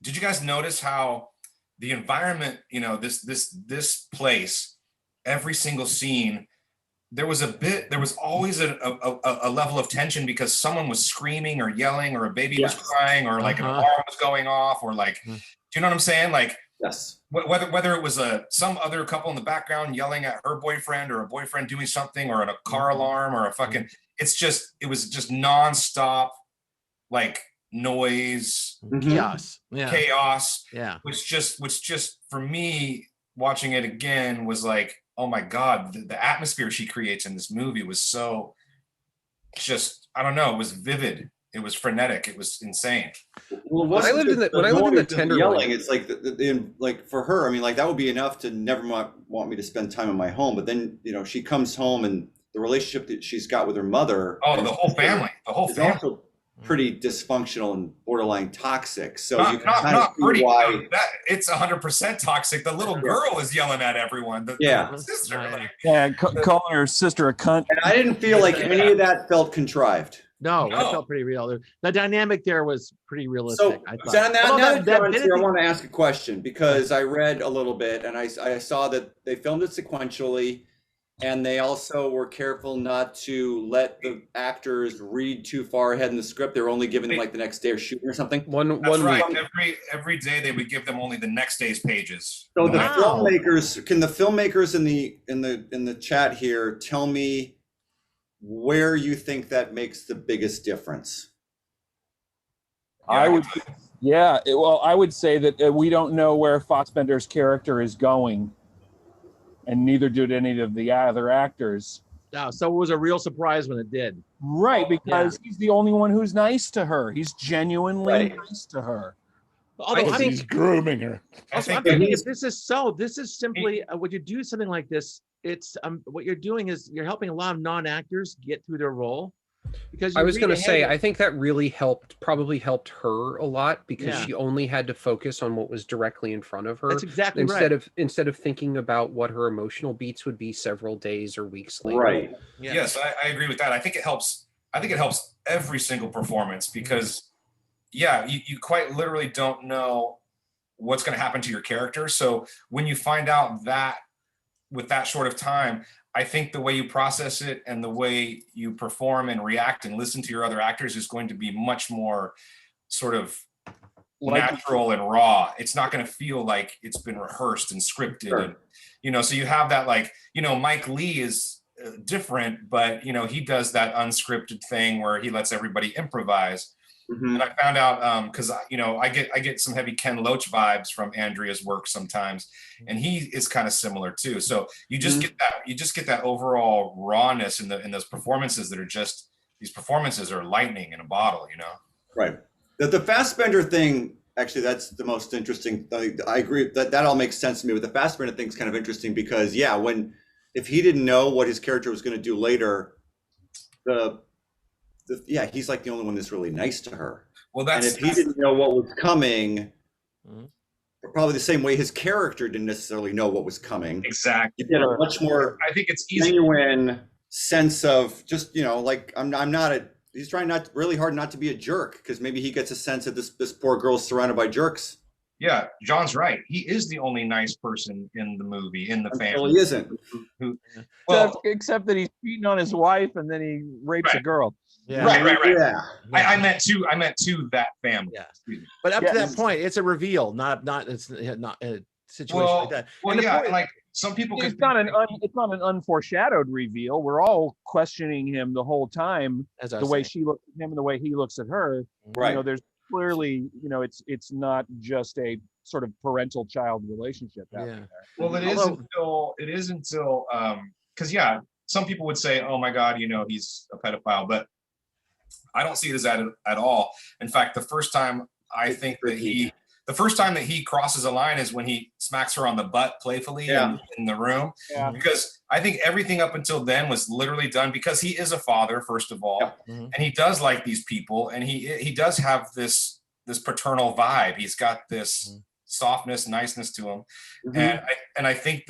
did you guys notice how the environment, this place, every single scene, there was always a level of tension because someone was screaming or yelling or a baby was crying or like an alarm was going off or like, do you know what I'm saying? Like, yes, whether it was some other couple in the background yelling at her boyfriend or a boyfriend doing something or a car alarm or a fucking, it was just nonstop, like noise, chaos, which just for me watching it again was like, oh my God, the atmosphere she creates in this movie was so just, I don't know, it was vivid. It was frenetic. It was insane. Well, when I lived in the Tenderloin, yelling, it's like like for her, I mean, like that would be enough to never want me to spend time in my home. But then, she comes home and the relationship that she's got with her mother. Oh, the whole family. Also pretty dysfunctional and borderline toxic. So you can kind of see why it's 100% toxic. The little girl is yelling at everyone. The sister, calling her sister a cunt. And I didn't feel like any of that felt contrived. No, it felt pretty real. The dynamic there was pretty realistic. So, I want to ask a question because I read a little bit and I saw that they filmed it sequentially, and they also were careful not to let the actors read too far ahead in the script. They were only giving them like the next day or shooting or something. That's right. Every day they would give them only the next day's pages. So the filmmakers, can the filmmakers in the chat here tell me where you think that makes the biggest difference? I would say that we don't know where Fassbender's character is going, and neither did any of the other actors. No, so it was a real surprise when it did. Right, because he's the only one who's nice to her. He's genuinely nice to her. Although he's grooming her. Also, I'm thinking if this is simply when you do something like this, it's what you're doing is you're helping a lot of non-actors get through their role. Because I was going to say, I think that really probably helped her a lot because she only had to focus on what was directly in front of her. That's exactly instead of thinking about what her emotional beats would be several days or weeks later. Right. Yeah. Yes, I agree with that. I think it helps every single performance because you quite literally don't know what's going to happen to your character. So when you find out that with that short of time, I think the way you process it and the way you perform and react and listen to your other actors is going to be much more sort of natural and raw. It's not going to feel like it's been rehearsed and scripted. Sure. And, so you have that, like, Mike Lee is different, but, he does that unscripted thing where he lets everybody improvise. Mm-hmm. And I found out because I get some heavy Ken Loach vibes from Andrea's work sometimes, and he is kind of similar too. So you just get that overall rawness in those performances that are just, these performances are lightning in a bottle, Right. The Fassbender thing, actually, that's the most interesting. I agree that all makes sense to me. But the Fassbender thing is kind of interesting because if he didn't know what his character was going to do later, he's like the only one that's really nice to her. Well, and if he didn't know what was coming, probably the same way his character didn't necessarily know what was coming. Exactly. You get a much more I think it's easy. Genuine sense of just, like I'm not he's trying really hard not to be a jerk because maybe he gets a sense that this poor girl's surrounded by jerks. Yeah, John's right. He is the only nice person in the movie, in the family. Well, he isn't. Except that he's cheating on his wife and then he rapes a girl. Yeah. Right. Yeah. I meant to that family. Yeah. But up to that point, it's a reveal, not it's not a situation like that. Like some people it's not an unforeshadowed reveal. We're all questioning him the whole time, the way she looks at him and the way he looks at her. Right. There's clearly, it's not just a sort of parental child relationship. Well, it is until because some people would say, oh my God, he's a pedophile, but I don't see it as that at all. In fact, the first time that he crosses a line is when he smacks her on the butt playfully in the room. Yeah. Because I think everything up until then was literally done because he is a father, first of all, and he does like these people, and he does have this paternal vibe. He's got this softness, niceness to him, and I think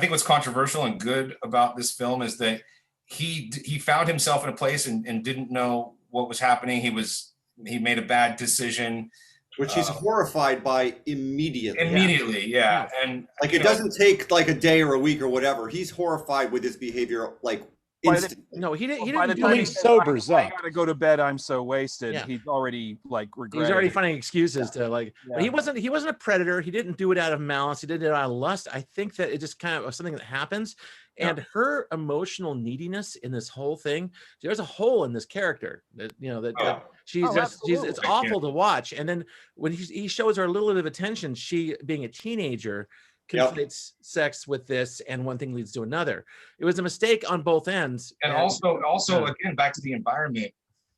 what's controversial and good about this film is that he found himself in a place and didn't know what was happening. He made a bad decision. which he's horrified by immediately. Immediately, yeah. And like it doesn't take like a day or a week or whatever. He's horrified with his behavior like instantly. No, he didn't. He By the didn't. time he sobers I up. gotta go to bed. I'm so wasted. Yeah. He's already like regretting. He's already finding excuses to like. Yeah. But he wasn't a predator. He didn't do it out of malice. He did it out of lust. I think that it just kind of was something that happens. And her emotional neediness in this whole thing, there's a hole in this character that that she's it's awful to watch. And then when he shows her a little bit of attention, she being a teenager conflates sex with this, and one thing leads to another. It was a mistake on both ends. And also again, back to the environment.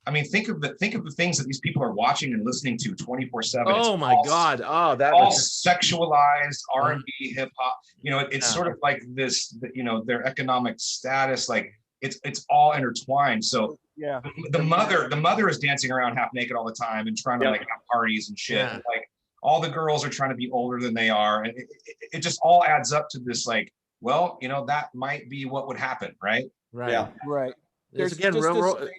I mean, think of the things that these people are watching and listening to 24/7. Oh my God! Oh, that all was sexualized R&B, hip hop. It's sort of like this. Their economic status, like it's all intertwined. So Yeah. the mother is dancing around half naked all the time and trying to like have parties and shit. Yeah. And, like all the girls are trying to be older than they are, and it just all adds up to this. Like, well, that might be what would happen, right? right. Yeah. Right. There's again, just real, this-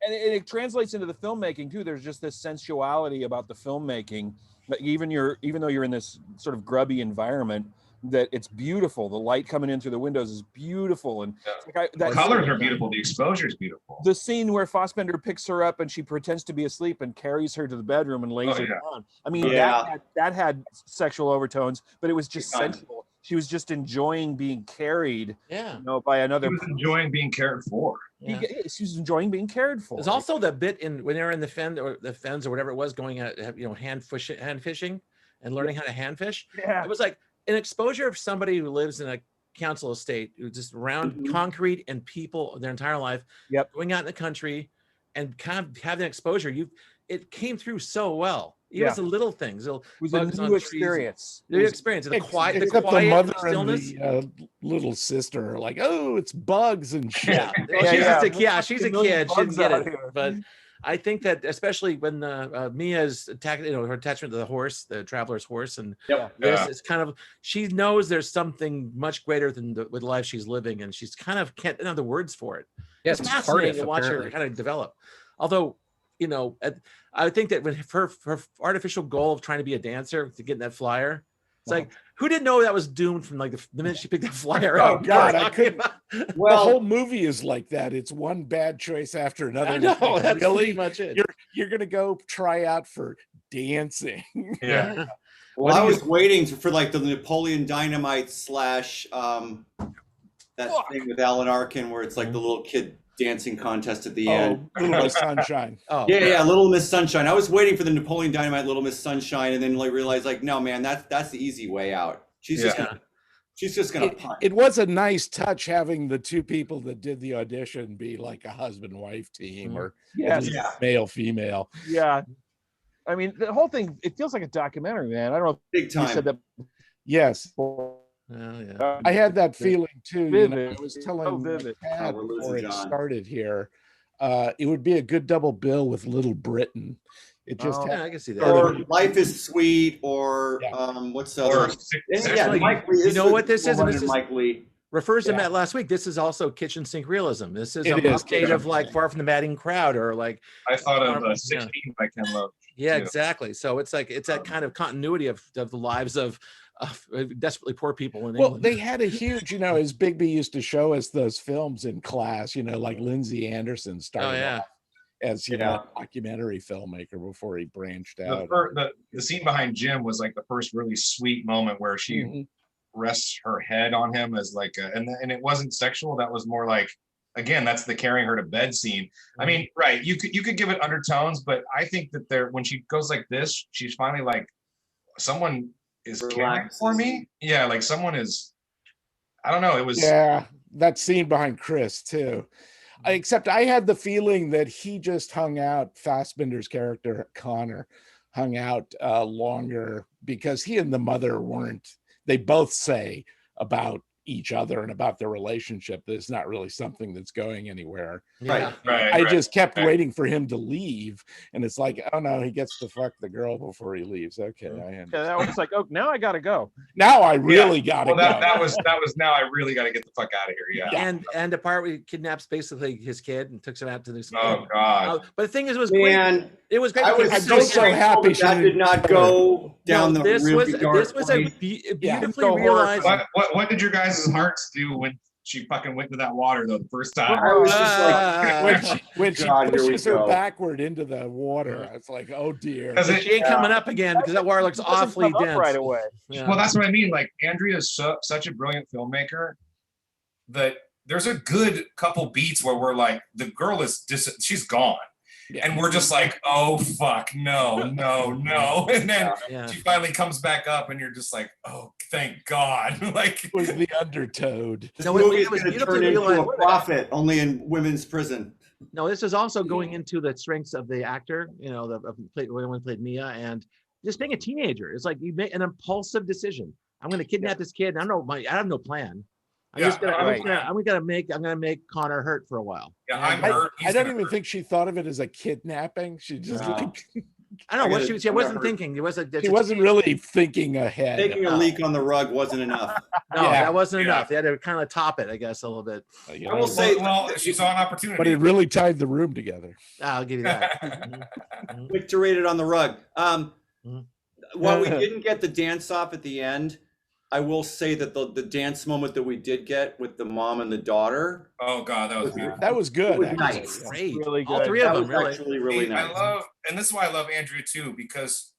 and it translates into the filmmaking too. There's just this sensuality about the filmmaking. But even though you're in this sort of grubby environment, that it's beautiful. The light coming in through the windows is beautiful, and The colors are beautiful. The exposure is beautiful. the scene where Fassbender picks her up and she pretends to be asleep and carries her to the bedroom and lays her down. I mean, that had sexual overtones, but it was just sensual. She was just enjoying being carried, by another. She was enjoying being cared for. Yeah. She was enjoying being cared for. There's also the bit when they were in the fens or whatever it was, going at hand fishing and learning how to hand fish. Yeah. It was like an exposure of somebody who lives in a council estate, who's just around concrete and people their entire life. Yep. Going out in the country and kind of having exposure. It came through so well. Even the little things. It was a new experience. New experience. The quiet, Except the mother stillness. and the little sister are like, oh, it's bugs and shit. Yeah, she's a kid. She didn't get it. But I think that especially when Mia's her attachment to the horse, the traveler's horse, and this is kind of, she knows there's something much greater than the life she's living, and she's kind of can't know the words for it. Yeah, it's fascinating to watch her kind of develop. Although, I think that with her artificial goal of trying to be a dancer to get in that flyer, it's like, who didn't know that was doomed from like the minute she picked that flyer up? Oh God, I couldn't. Well, the whole movie is like that. It's one bad choice after another. I know, that's really pretty much it. You're gonna go try out for dancing. Yeah. Well, I was waiting for like the Napoleon Dynamite / that thing with Alan Arkin where it's like the little kid dancing contest at the end. Little Miss Sunshine. Yeah, Little Miss Sunshine. I was waiting for the Napoleon Dynamite Little Miss Sunshine, and then like realized like, no man, that's the easy way out. She's just gonna punt. It was a nice touch having the two people that did the audition be like a husband-wife team, or male-female. Yeah. I mean, the whole thing, it feels like a documentary, man. I don't know if Big time. you said that. Yes. I had that feeling too. Vivid. I was telling Pat before it John. started here, it would be a good double bill with Little Britain. It just I can see that. Or Life is Sweet, or what's the other? Mike Lee. You know what this is? And this is Mike Lee. refers to Matt last week. This is also kitchen sink realism. This is a update of like Far from the Madding Crowd, or like I thought of 16 by Ken Loach. Yeah, exactly. So it's like that kind of continuity of the lives of desperately poor people in England. They had a huge, as Bigby used to show us those films in class, like Lindsay Anderson started off as a documentary filmmaker before he branched out. The scene behind Jim was like the first really sweet moment where she rests her head on him as like and it wasn't sexual. That was more like, again, that's the carrying her to bed scene. I mean, right, you could give it undertones, but I think that when she goes like this, she's finally like, someone is caring for me. Yeah, like someone is, I don't know, it was that scene behind Chris too. Except I had the feeling that he just hung out, Fassbender's character Connor hung out longer because he and the mother they both say about each other and about their relationship that it's not really something that's going anywhere. I just kept waiting for him to leave, and it's like, oh no, he gets to fuck the girl before he leaves. Okay, that was like, oh, now I gotta go. Now I really gotta go. That was now I really gotta get the fuck out of here. And the part where he kidnaps basically his kid and took him out to this. Oh God! But the thing is, it was great. It was great. I was because just so happy she that did not go down the this really was dark a place. beautifully realized. What did your guys' hearts do when she fucking went to that water though the first time? I was just like, when she God, here we pushes her go. backward into the water, it's like, oh dear. She ain't coming up again because that water looks awfully dense. Right away. Yeah. Well, that's what I mean. Like Andrea is such a brilliant filmmaker that there's a good couple beats where we're like, the girl is she's gone. Yeah. And we're just like, oh fuck, no. And then she finally comes back up and you're just like, oh, thank God. Like it was the undertowed. This movie is going to turn into a prophet only in women's prison. No, this is also going into the strengths of the actor, you know, the woman played Mia, and just being a teenager. It's like you make an impulsive decision. I'm going to kidnap this kid. I have no plan. I'm gonna make Connor hurt for a while. Yeah, I'm hurt. I don't even think she thought of it as a kidnapping. She just like I don't know what she wasn't thinking. She wasn't really thinking ahead. Taking a leak on the rug wasn't enough. No, that wasn't enough. They had to kind of top it, I guess, a little bit. I will say, well, she saw an opportunity. But it really tied the room together. I'll give you that. Quick to rate it on the rug. While we didn't get the dance off at the end, I will say that the dance moment that we did get with the mom and the daughter. Oh God, that was beautiful. That was good. It was nice. Great. Really good. All three of them, really. Actually, really nice. I love, and this is why I love Andrea too, because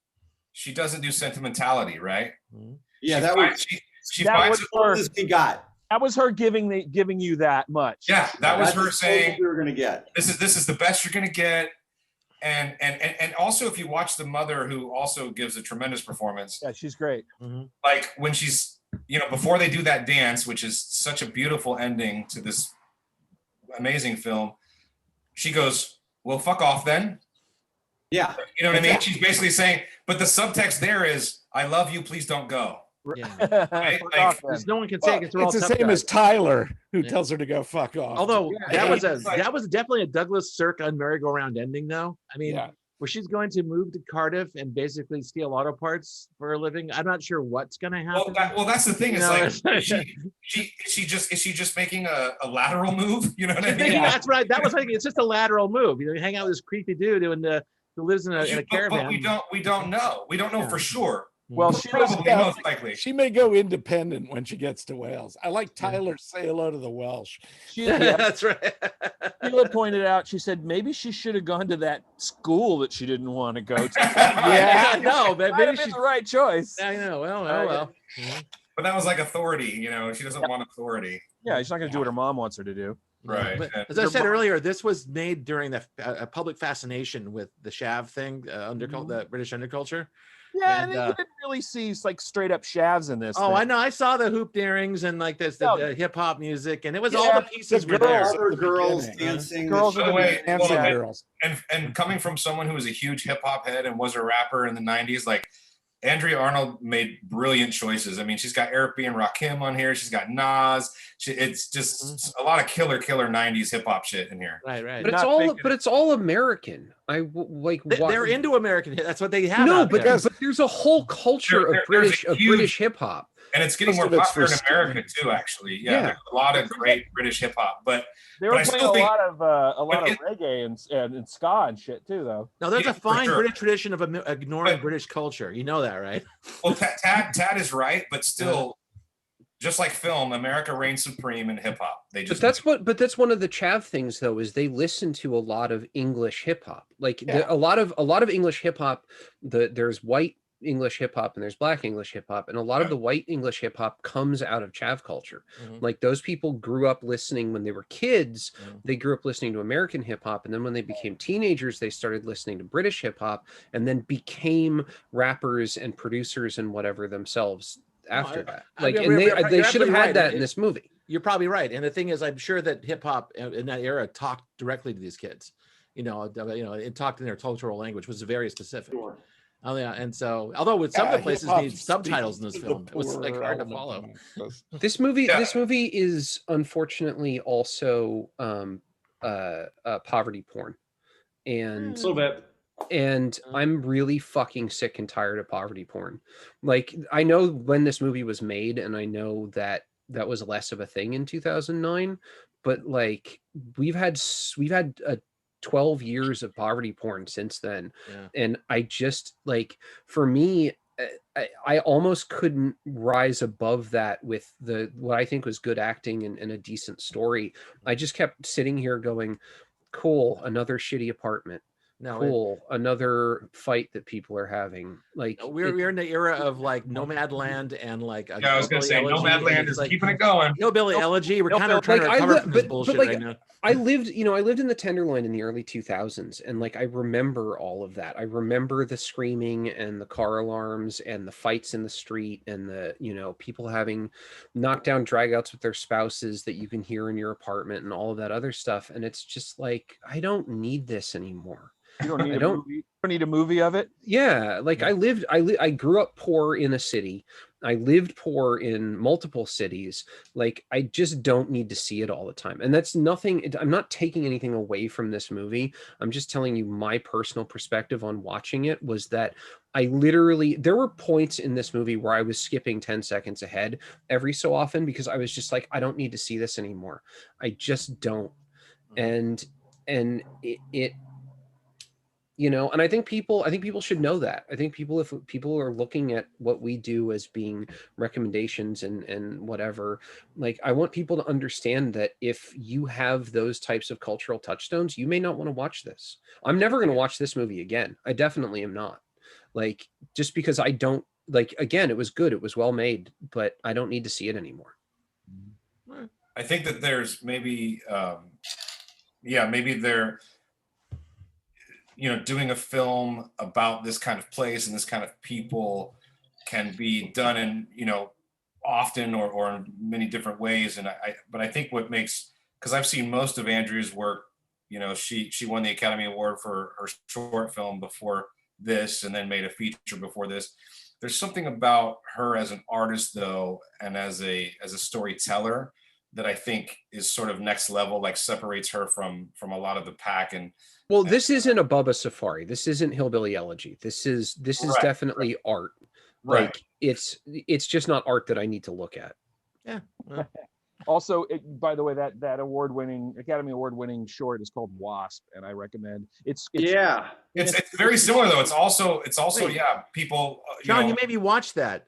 she doesn't do sentimentality, right? Yeah, she finds what we got. That was her giving you that much. Yeah, that was her saying we were gonna get. This is the best you're gonna get. And also, if you watch the mother, who also gives a tremendous performance. Yeah, she's great. Like when she's, before they do that dance, which is such a beautiful ending to this amazing film, she goes, "Well, fuck off then." Yeah. You know what I mean? She's basically saying, but the subtext there is, "I love you, please don't go." Yeah. Right? No one can take it. It's the same as Tyler, who tells her to go fuck off. Although that was definitely a Douglas Sirk on merry-go-round ending, though. I mean, where she's going to move to Cardiff and basically steal auto parts for a living. I'm not sure what's going to happen. Well, that's the thing. It's like is she just making a lateral move? You know what I mean? That's right. That was like, it's just a lateral move. You hang out with this creepy dude who lives in a caravan. But we don't know. We don't know for sure. Well, she may go independent when she gets to Wales. I like Tyler say hello to the Welsh. That's right. Sheila pointed out, she said maybe she should have gone to that school that she didn't want to go to. No, but maybe she's the right choice. I know. Well. But that was like authority, she doesn't want authority. Yeah, she's not going to do what her mom wants her to do. Right. But as I said earlier, this was made during the public fascination with the Shav thing, the British underculture. Yeah, and you didn't really see like straight up shavs in this. Oh, I know. I saw the hooped earrings and like this, the hip hop music, and it was all the pieces were there. Other girls dancing. Girls and coming from someone who was a huge hip hop head and was a rapper in the 90s, like Andrea Arnold made brilliant choices. I mean, she's got Eric B. and Rakim on here. She's got Nas. It's just a lot of killer 90s hip hop shit in here. Right. But it's all American. They're into American. That's what they have. No, but there's a whole culture of British hip hop. And it's getting more popular in America too, actually. Yeah, there's a lot of great British hip hop, but they were playing a lot of reggae and ska and shit too, though. No, there's a fine British tradition of ignoring British culture. You know that, right? Well, Tad is right, but still, just like film, America reigns supreme in hip hop. But that's one of the Chav things, though, is they listen to a lot of English hip hop. Like a lot of English hip hop. There's white English hip hop and there's black English hip hop, and a lot of the white English hip hop comes out of Chav culture. Like those people grew up listening when they were kids. They grew up listening to American hip hop, and then when they became teenagers, they started listening to British hip hop, and then became rappers and producers and whatever themselves after that. They should have had that in this movie. You're probably right, and the thing is, I'm sure that hip hop in that era talked directly to these kids. It talked in their cultural language, which was very specific. Sure. Oh yeah, and so although with some of the places need subtitles in this film, it was like hard to follow. This movie is unfortunately also poverty porn, and a little bit. And I'm really fucking sick and tired of poverty porn. Like, I know when this movie was made, and I know that was less of a thing in 2009, but like we've had a 12 years of poverty porn since then. Yeah. And I just like, for me, I almost couldn't rise above that with what I think was good acting and a decent story. I just kept sitting here going, cool, another shitty apartment. No, cool, another fight that people are having. Like we're in the era of like Nomadland and like I was gonna say Nomadland is like, keeping it going. Hillbilly Elegy. We're kind of trying to recover from this bullshit right now. I lived in the Tenderloin in the early 2000s, and like I remember all of that. I remember the screaming and the car alarms and the fights in the street and the people having knockdown dragouts with their spouses that you can hear in your apartment and all of that other stuff. And it's just like, I don't need this anymore. You don't need movie. You don't need a movie of it. Yeah, like I grew up poor in a city. I lived poor in multiple cities. Like, I just don't need to see it all the time. And that's nothing. I'm not taking anything away from this movie. I'm just telling you my personal perspective on watching it was that there were points in this movie where I was skipping 10 seconds ahead every so often because I was just like, I don't need to see this anymore. I just don't. And it and I think people should know that. I think if people are looking at what we do as being recommendations and whatever, like, I want people to understand that if you have those types of cultural touchstones, you may not want to watch this. I'm never going to watch this movie again. I definitely am not. Like, just because I don't, like, again, it was good. It was well made, but I don't need to see it anymore. I think that there's maybe, maybe they're, doing a film about this kind of place and this kind of people can be done in, often or in many different ways. But I think what makes, because I've seen most of Andrea's work, she won the Academy Award for her short film before this and then made a feature before this. There's something about her as an artist, though, and as a storyteller that I think is sort of next level, like separates her from a lot of the pack. Well, this isn't a Bubba Safari. This isn't Hillbilly Elegy. This is definitely art. Right. Like, it's just not art that I need to look at. Yeah. Also, by the way, that Academy Award-winning short is called Wasp, and I recommend it's very similar though. It's also people. John, you made me watch that.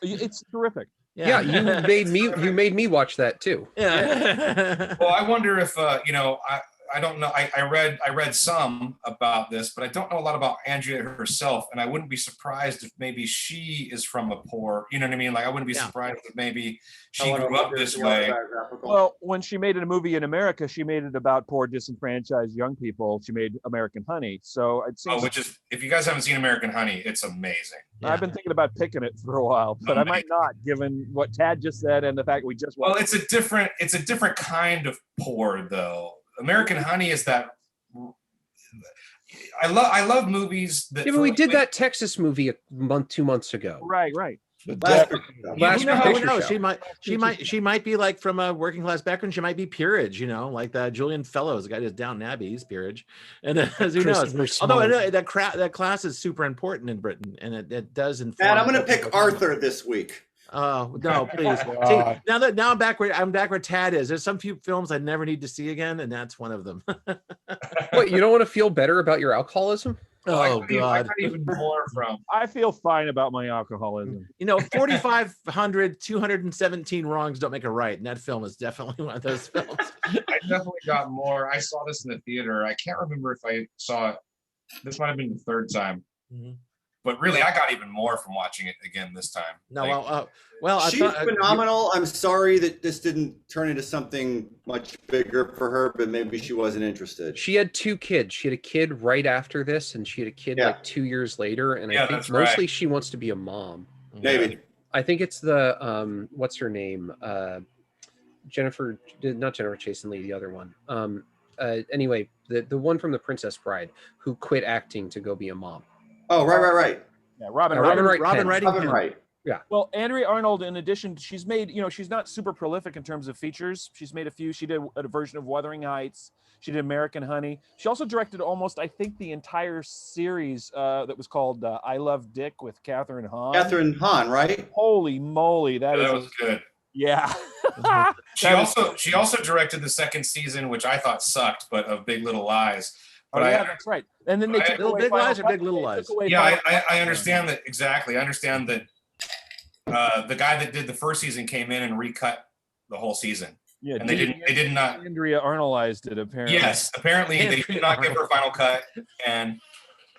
It's terrific. Yeah, you made me watch that too. Yeah. Well, I wonder if I don't know. I read some about this, but I don't know a lot about Andrea herself. And I wouldn't be surprised if maybe she is from a poor, you know what I mean? Like, I wouldn't be surprised if maybe she grew up this way. Well, when she made a movie in America, she made it about poor, disenfranchised young people. She made American Honey. So it seems, which is, if you guys haven't seen American Honey, it's amazing. Yeah. I've been thinking about picking it for a while, but I might not, given what Tad just said and the fact we just watched. Well, it's a different kind of poor, though. American Honey is that. I love movies that. Yeah, but we did that Texas movie 2 months ago. Right. She might be like from a working class background. She might be peerage, like that Julian Fellows, the guy who's Downton Abbey, he's peerage, and who knows? Although that class is super important in Britain, and it does inform. And I'm going to pick Arthur this week. Oh no, please! See, now I'm back where Tad is. There's some few films I never need to see again, and that's one of them. What, you don't want to feel better about your alcoholism? Oh God! I feel fine about my alcoholism. 4,500, 217 wrongs don't make a right, and that film is definitely one of those films. I definitely got more. I saw this in the theater. I can't remember if I saw it. This might have been the third time. Mm-hmm. But really, I got even more from watching it again this time. No, she's phenomenal. I'm sorry that this didn't turn into something much bigger for her, but maybe she wasn't interested. She had 2 kids. She had a kid right after this, and she had a kid like 2 years later. And I think mostly she wants to be a mom. Maybe. I think it's the what's her name? Not Jennifer Jason Leigh, the other one. Anyway, the one from The Princess Bride who quit acting to go be a mom. Oh, right. Yeah, Robin Wright. Yeah. Well, Andrea Arnold, in addition, she's made, she's not super prolific in terms of features. She's made a few. She did a version of Wuthering Heights. She did American Honey. She also directed almost, I think, the entire series that was called I Love Dick with Catherine Hahn. Catherine Hahn, right? Holy moly, that was good. Yeah. She also directed the second season, which I thought sucked, but of Big Little Lies. But that's right. And then they took away Big Lies or Final Big Little Lies? Yeah, I understand that exactly. I understand that the guy that did the first season came in and recut the whole season. Yeah, and they did not. Andrea Arnoldized it apparently. Yes, apparently they did not give her a final cut, and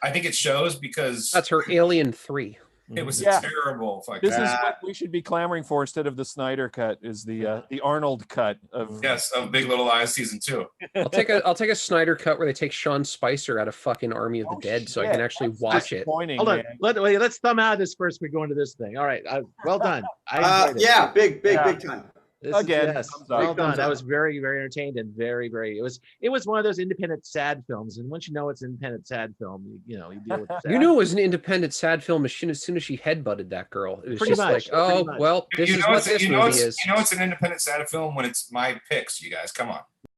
I think it shows because that's her Alien 3. It was a terrible fucking. This is what we should be clamoring for instead of the Snyder cut. Is the Arnold cut of of Big Little Lies season 2. I'll take a Snyder cut where they take Sean Spicer out of fucking Army of the Dead, so I can actually watch it. Hold on, let's thumb out this first. We go into this thing. All right, well done. Yeah, big time. Well done. I was very, very entertained and very, very. It was one of those independent sad films, and once you know it's an independent sad film, you deal with. Sad. You knew it was an independent sad film as soon as she headbutted that girl. It was pretty just much, like, oh well, this is what this movie is. You know it's an independent sad film when it's my picks. You guys, come on.